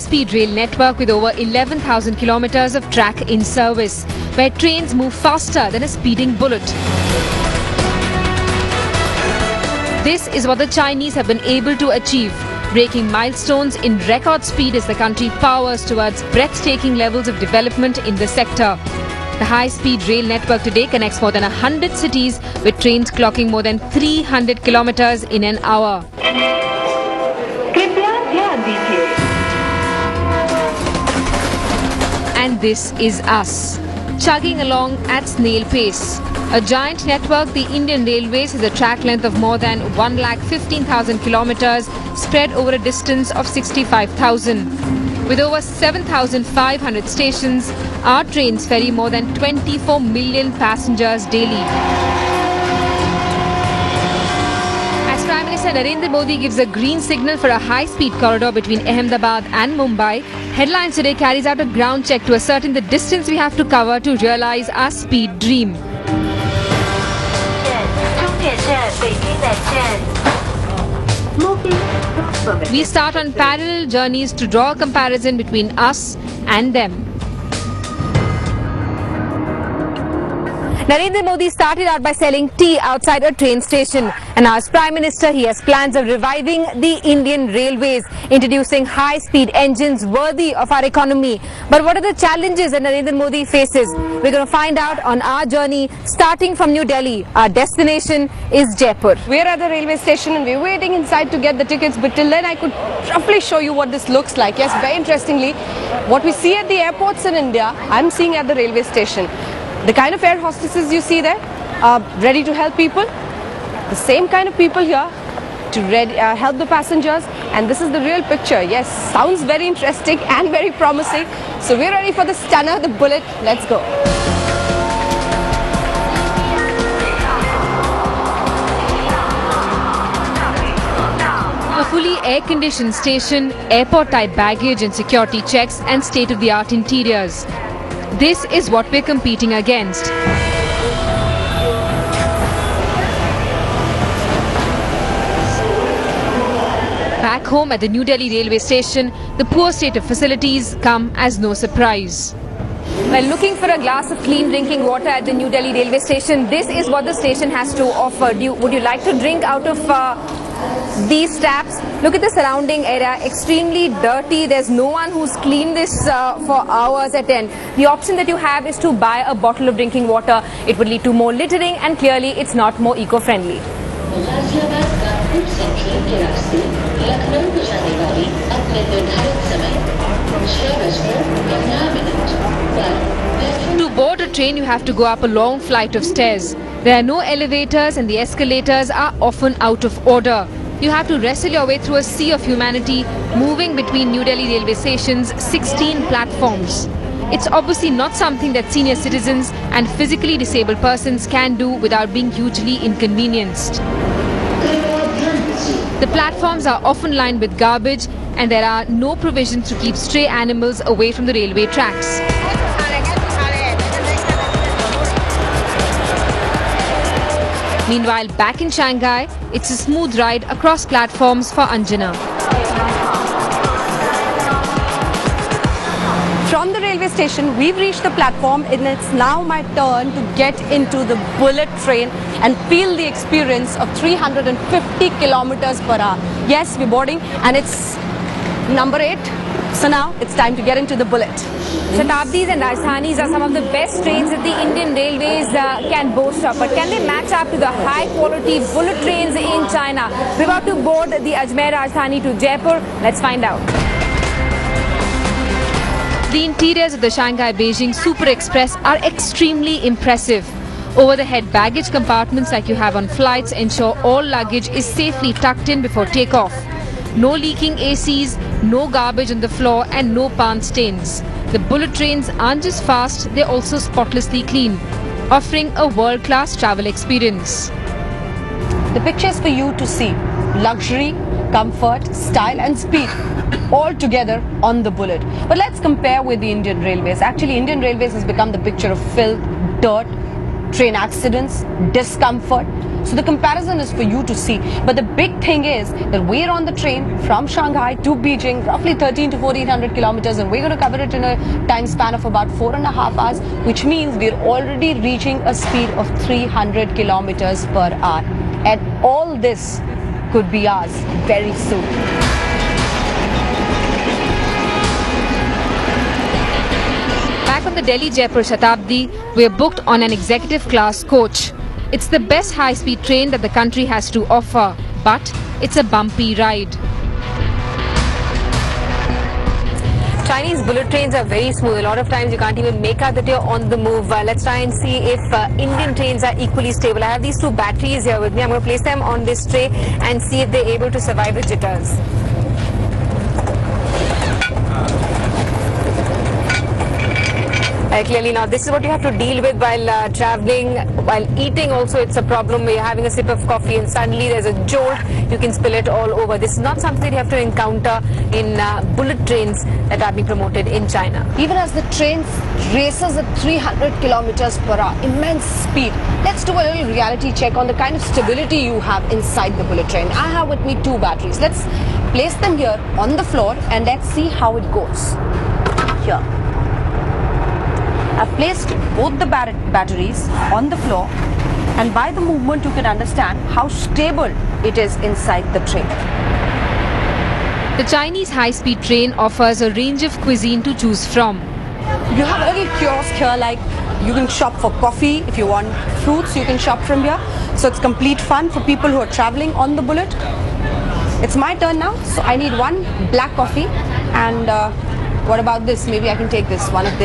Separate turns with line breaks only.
high-speed rail network with over 11,000 kilometers of track in service, where trains move faster than a speeding bullet. This is what the Chinese have been able to achieve, breaking milestones in record speed as the country powers towards breathtaking levels of development in the sector. The high-speed rail network today connects more than 100 cities, with trains clocking more than 300 kilometers in an hour. And this is us, chugging along at snail pace. A giant network, the Indian Railways has a track length of more than 1,15,000 kilometers spread over a distance of 65,000. With over 7,500 stations, our trains ferry more than 24 million passengers daily. As Prime Minister Narendra Modi gives a green signal for a high-speed corridor between Ahmedabad and Mumbai, Headlines Today carries out a ground check to ascertain the distance we have to cover to realize our speed dream. We start on parallel journeys to draw a comparison between us and them. Narendra Modi started out by selling tea outside a train station, and as Prime Minister he has plans of reviving the Indian Railways, introducing high-speed engines worthy of our economy. But what are the challenges that Narendra Modi faces? We're going to find out on our journey starting from New Delhi. Our destination is Jaipur.
We're at the railway station and we're waiting inside to get the tickets, but till then I could roughly show you what this looks like. Yes, very interestingly, what we see at the airports in India, I'm seeing at the railway station. The kind of air hostesses you see there are ready to help people. The same kind of people here to help the passengers, and this is the real picture. Yes, sounds very interesting and very promising. So we're ready for the stunner, the bullet. Let's go.
A fully air-conditioned station, airport-type baggage and security checks, and state-of-the-art interiors. This is what we're competing against. Back home at the New Delhi railway station, the poor state of facilities come as no surprise. Well, looking for a glass of clean drinking water at the New Delhi railway station, this is what the station has to offer. Would you like to drink out of these taps? Look at the surrounding area, extremely dirty. There's no one who's cleaned this for hours at end. The option that you have is to buy a bottle of drinking water. It would lead to more littering, and clearly it's not more eco-friendly. To board a train, you have to go up a long flight of stairs. There are no elevators and the escalators are often out of order. You have to wrestle your way through a sea of humanity, moving between New Delhi railway station's 16 platforms. It's obviously not something that senior citizens and physically disabled persons can do without being hugely inconvenienced. The platforms are often lined with garbage, and there are no provisions to keep stray animals away from the railway tracks. Meanwhile, back in Shanghai, it's a smooth ride across platforms for Anjana.
From the railway station, we've reached the platform, and it's now my turn to get into the bullet train and feel the experience of 350 kilometers per hour. Yes, we're boarding, and it's number 8. So now it's time to get into the bullet.
Shatabdis and Rajdhanis are some of the best trains that the Indian Railways can boast of. But can they match up to the high-quality bullet trains in China? We're about to board the Ajmer Rajdhani to Jaipur. Let's find out. The interiors of the Shanghai-Beijing Super Express are extremely impressive. Over-the-head baggage compartments like you have on flights ensure all luggage is safely tucked in before takeoff. No leaking ACs, no garbage on the floor, and no paint stains. The bullet trains aren't just fast, they're also spotlessly clean, offering a world-class travel experience.
The pictures for you to see: luxury, comfort, style and speed, all together on the bullet. But let's compare with the Indian Railways. Actually, Indian Railways has become the picture of filth, dirt, train accidents, discomfort. So the comparison is for you to see. But the big thing is that we're on the train from Shanghai to Beijing, roughly 13 to 1400 kilometers, and we're going to cover it in a time span of about 4.5 hours, which means we're already reaching a speed of 300 kilometers per hour. And all this could be ours very soon.
Back on the Delhi-Jaipur Shatabdi, we are booked on an executive class coach. It's the best high-speed train that the country has to offer, but it's a bumpy ride.
Chinese bullet trains are very smooth. A lot of times you can't even make out that you're on the move. Let's try and see if Indian trains are equally stable. I have these two batteries here with me. I'm going to place them on this tray and see if they're able to survive the jitters. Clearly now this is what you have to deal with while traveling, while eating also. It's a problem where you're having a sip of coffee and suddenly there's a jolt, you can spill it all over. This is not something that you have to encounter in bullet trains that are being promoted in China.
Even as the train races at 300 kilometers per hour, immense speed. Let's do a little reality check on the kind of stability you have inside the bullet train. I have with me two batteries. Let's place them here on the floor and let's see how it goes. Here. I've placed both the batteries on the floor, and by the movement you can understand how stable it is inside the train.
The Chinese high-speed train offers a range of cuisine to choose from.
You have a little kiosk here, like you can shop for coffee. If you want fruits, you can shop from here. So it's complete fun for people who are traveling on the bullet. It's my turn now, so I need one black coffee. And what about this? Maybe I can take this one of this.